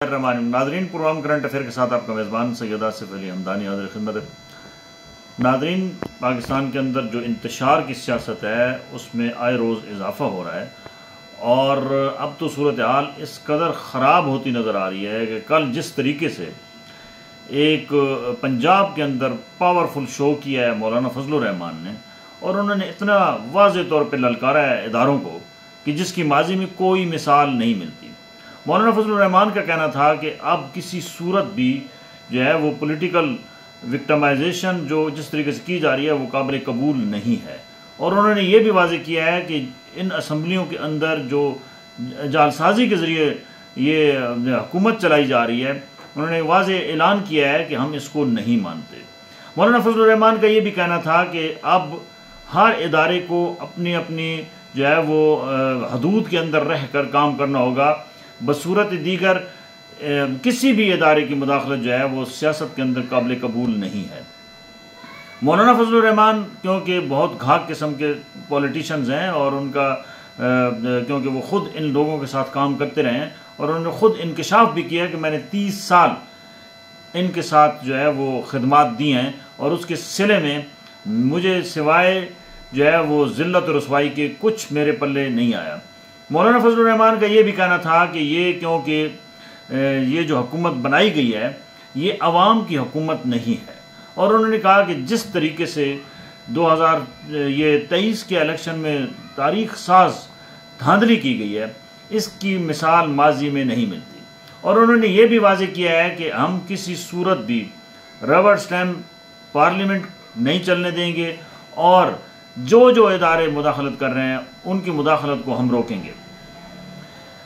Nadreen, programme current affair के साथ आपका मेज़बान सैयद आसिफ अली हमदानी हाज़िर खिदमत। नादरीन, पाकिस्तान के अंदर जो इंतशार की सियासत है उसमें आए रोज़ इजाफा हो रहा है और अब तो सूरत हाल इस कदर ख़राब होती नज़र आ रही है कि कल जिस तरीके से एक पंजाब के अंदर पावरफुल शो किया है मौलाना फजलुर रहमान ने, और उन्होंने इतना वाज़ेह तौर पर ललकारा है इदारों को कि जिसकी माजी में कोई मिसाल नहीं मिलती। मौलाना फजलुर रहमान का कहना था कि अब किसी सूरत भी जो है वो पॉलिटिकल विक्टिमाइजेशन जो जिस तरीके से की जा रही है वो काबिल कबूल नहीं है। और उन्होंने ये भी वाज़ेह किया है कि इन असम्बलियों के अंदर जो जालसाजी के ज़रिए ये हुकूमत चलाई जा रही है, उन्होंने वाज़ेह ऐलान किया है कि हम इसको नहीं मानते। मौलाना फजलुर रहमान का ये भी कहना था कि अब हर इदारे को अपनी अपनी जो है वो हदूद के अंदर रह कर काम करना होगा। बसूरत दीगर किसी भी इदारे की मुदाखलत जो है वो सियासत के अंदर काबिल कबूल नहीं है। मौलाना फजलुर रहमान क्योंकि बहुत घाक किस्म के पॉलिटिशियंस हैं और उनका क्योंकि वो ख़ुद इन लोगों के साथ काम करते रहे हैं और उन्होंने ख़ुद इंकशाफ भी किया कि मैंने 30 साल इनके साथ जो है वो खिदमात दी हैं और उसके सिले में मुझे सिवाय जो है वो ज़िल्लत और रुसवाई के कुछ मेरे पल्ले नहीं आया। मौलाना फजलुर रहमान का ये भी कहना था कि ये क्योंकि ये जो हुकूमत बनाई गई है ये अवाम की हुकूमत नहीं है, और उन्होंने कहा कि जिस तरीके से 2023 के इलेक्शन में तारीख साज धांधली की गई है इसकी मिसाल माजी में नहीं मिलती। और उन्होंने ये भी वाज़ेह किया है कि हम किसी सूरत भी रबर स्टैम्प पार्लियामेंट नहीं चलने देंगे और जो इदारे मुदाखलत कर रहे हैं उनकी मुदाखलत को हम रोकेंगे।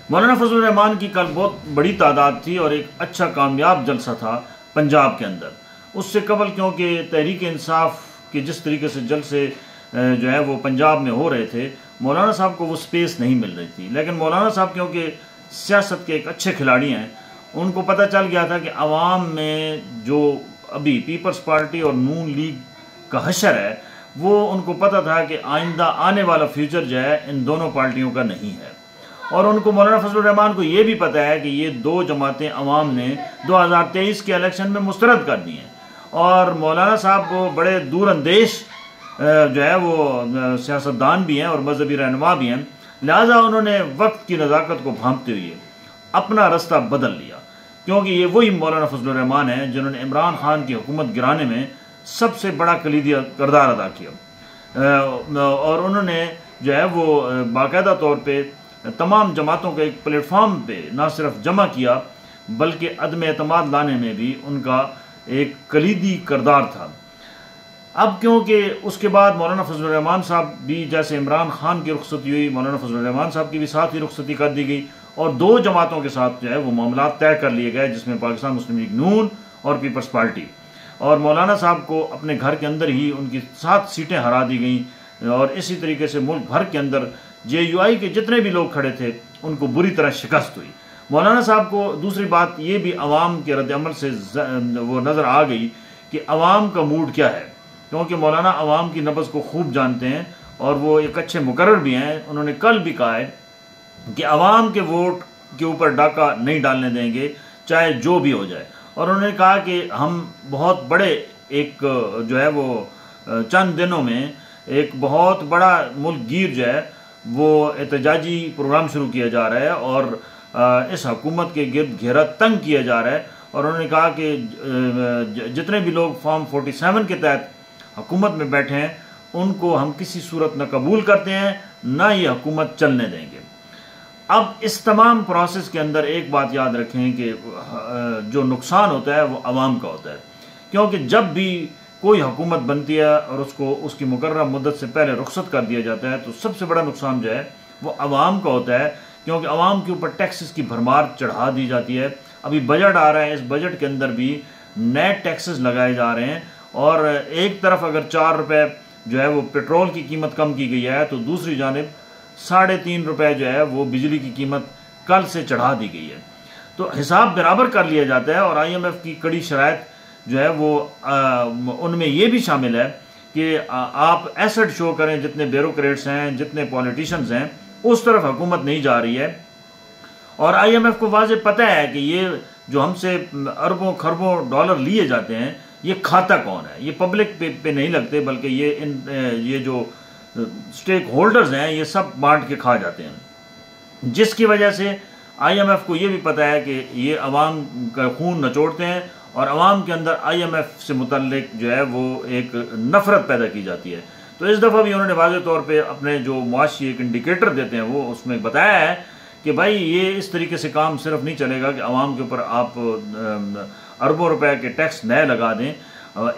मौलाना फजलुर रहमान की कल बहुत बड़ी तादाद थी और एक अच्छा कामयाब जलसा था पंजाब के अंदर। उससे कबल क्योंकि तहरीक इंसाफ के जिस तरीके से जलसे जो है वो पंजाब में हो रहे थे, मौलाना साहब को वो स्पेस नहीं मिल रही थी। लेकिन मौलाना साहब क्योंकि सियासत के एक अच्छे खिलाड़ी हैं, उनको पता चल गया था कि अवाम में जो अभी पीपल्स पार्टी और नून लीग का हशर है वो उनको पता था कि आइंदा आने वाला फ्यूचर जो है इन दोनों पार्टियों का नहीं है। और उनको मौलाना फजलुर रहमान को ये भी पता है कि ये दो जमातें अवाम ने 2023 के इलेक्शन में मुस्तरद कर दी हैं और मौलाना साहब को बड़े दूरअंदेश जो है वो सियासतदान भी हैं और मजहबी रहनुमा भी हैं। लिहाजा उन्होंने वक्त की नज़ाकत को भांपते हुए अपना रास्ता बदल लिया, क्योंकि ये वही मौलाना फजलुर रहमान है जिन्होंने इमरान खान की हुकूमत गिराने में सबसे बड़ा कलीदी किरदार अदा किया। और उन्होंने जो है वो बाकायदा तौर पे तमाम जमातों को एक प्लेटफॉर्म पे ना सिर्फ जमा किया बल्कि अदम एतमाद लाने में भी उनका एक कलीदी किरदार था। अब क्योंकि उसके बाद मौलाना फजलुर रहमान साहब भी, जैसे इमरान खान की रुखसती हुई, मौलाना फजलुर रहमान साहब की भी साथ ही रुखसती कर दी गई और दो जमातों के साथ जो है वो मामला तय कर लिए गए, जिसमें पाकिस्तान मुस्लिम लीग नून और पीपल्स पार्टी। और मौलाना साहब को अपने घर के अंदर ही उनकी 7 सीटें हरा दी गई और इसी तरीके से मुल्क भर के अंदर JUI के जितने भी लोग खड़े थे उनको बुरी तरह शिकस्त हुई। मौलाना साहब को दूसरी बात ये भी अवाम के रद्द-ए-अमल से वो नज़र आ गई कि अवाम का मूड क्या है, क्योंकि मौलाना अवाम की नब्ज़ को खूब जानते हैं और वो एक अच्छे मुकर्रर भी हैं। उन्होंने कल भी कहा है कि अवाम के वोट के ऊपर डाका नहीं डालने देंगे चाहे जो भी हो जाए। और उन्होंने कहा कि हम बहुत बड़े एक जो है वो चंद दिनों में एक बहुत बड़ा मुल्क गिर जो है वो एहतजाजी प्रोग्राम शुरू किया जा रहा है और इस हुकूमत के गिर्द घेरा तंग किया जा रहा है। और उन्होंने कहा कि जितने भी लोग फॉर्म 47 के तहत हुकूमत में बैठे हैं उनको हम किसी सूरत न कबूल करते हैं न ये हुकूमत चलने देंगे। अब इस तमाम प्रोसेस के अंदर एक बात याद रखें कि जो नुकसान होता है वो अवाम का होता है, क्योंकि जब भी कोई हुकूमत बनती है और उसको उसकी मुकर्रर मुद्दत से पहले रुखसत कर दिया जाता है तो सबसे बड़ा नुकसान जो है वो अवाम का होता है, क्योंकि अवाम के ऊपर टैक्सेस की भरमार चढ़ा दी जाती है। अभी बजट आ रहा है, इस बजट के अंदर भी नए टैक्सेस लगाए जा रहे हैं और एक तरफ अगर 4 रुपये जो है वो पेट्रोल की कीमत कम की गई है तो दूसरी जानिब 3.5 रुपये जो है वो बिजली की कीमत कल से चढ़ा दी गई है। तो हिसाब बराबर कर लिया जाता है और IMF की कड़ी शराइत जो है वो उनमें ये भी शामिल है कि आप एसेट शो करें, जितने ब्यूरोक्रेट्स हैं जितने पॉलिटिशियंस हैं उस तरफ हुकूमत नहीं जा रही है और IMF को वाज़े पता है कि ये जो हमसे अरबों खरबों डॉलर लिए जाते हैं ये खाता कौन है। ये पब्लिक पे नहीं लगते, बल्कि ये जो स्टेक होल्डर्स हैं ये सब बांट के खा जाते हैं, जिसकी वजह से IMF को ये भी पता है कि ये अवाम का खून नचोड़ते हैं और अवाम के अंदर IMF से मुतल्लिक जो है वो एक नफ़रत पैदा की जाती है। तो इस दफ़ा भी उन्होंने वाज़े तौर पे अपने जो मुआशी एक इंडिकेटर देते हैं वो उसमें बताया है कि भाई ये इस तरीके से काम सिर्फ नहीं चलेगा कि अवाम के ऊपर आप अरबों रुपए के टैक्स नए लगा दें।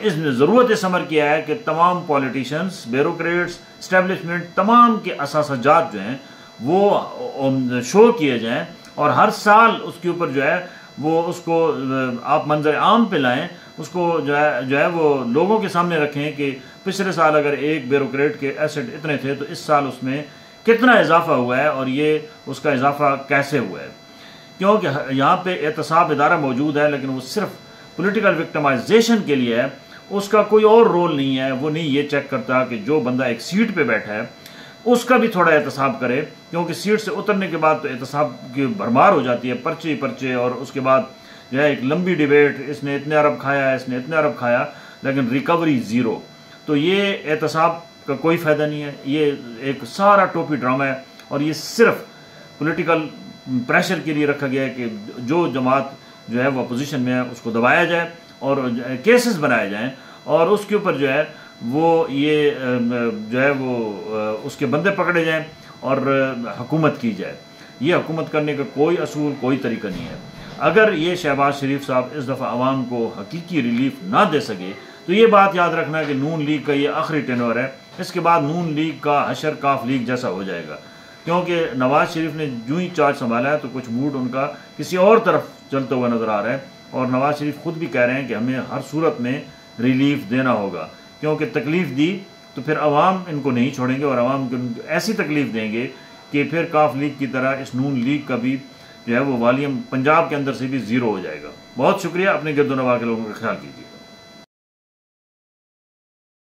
इसने ज़रूरत इस अमर किया है कि तमाम पॉलिटिशियंस, ब्यूरोक्रेट्स, इस्टेब्लिशमेंट, तमाम के असासजात जो हैं वो शो किए जाएँ और हर साल उसके ऊपर जो है वो उसको आप मंजर आम पे लाएं, उसको जो है वो लोगों के सामने रखें कि पिछले साल अगर एक ब्यूरोक्रेट के एसेट इतने थे तो इस साल उसमें कितना इजाफा हुआ है और ये उसका इजाफा कैसे हुआ है। क्योंकि यहाँ पे एहतसाब इदारा मौजूद है लेकिन वो सिर्फ पॉलिटिकल विक्टिमाइजेशन के लिए है, उसका कोई और रोल नहीं है। वो नहीं ये चेक करता कि जो बंदा एक सीट पे बैठा है उसका भी थोड़ा एहतसाब करे, क्योंकि सीट से उतरने के बाद तो एहतसाब की भरमार हो जाती है, पर्चे पर्चे, और उसके बाद जो है एक लंबी डिबेट, इसने इतने अरब खाया, इसने इतने अरब खाया, लेकिन रिकवरी ज़ीरो। तो ये एहतसाब का कोई फ़ायदा नहीं है, ये एक सारा टोपी ड्रामा है और ये सिर्फ पॉलिटिकल प्रेशर के लिए रखा गया है कि जो जमात जो है वो अपोजिशन में है उसको दबाया जाए और केसेस बनाए जाएँ और उसके ऊपर जो है वो ये जो है वो उसके बंदे पकड़े जाएं और हुकूमत की जाए। ये हुकूमत करने का कोई असूल, कोई तरीका नहीं है। अगर ये शहबाज शरीफ साहब इस दफ़ा आवाम को हकीकी रिलीफ ना दे सके तो ये बात याद रखना कि नून लीग का ये आखिरी टेन्योर है। इसके बाद नून लीग का हशर काफ लीग जैसा हो जाएगा, क्योंकि नवाज शरीफ ने जो ही चार्ज संभाला है तो कुछ मूड उनका किसी और तरफ चलता हुआ नज़र आ रहा है और नवाज शरीफ खुद भी कह रहे हैं कि हमें हर सूरत में रिलीफ देना होगा, क्योंकि तकलीफ़ दी तो फिर अवाम इनको नहीं छोड़ेंगे और अवाम को ऐसी तकलीफ़ देंगे कि फिर काफ लीग की तरह इस नून लीग का भी जो है वो वॉल्यूम पंजाब के अंदर से भी ज़ीरो हो जाएगा। बहुत शुक्रिया, अपने गिरदोनवा के लोगों का ख्याल कीजिए।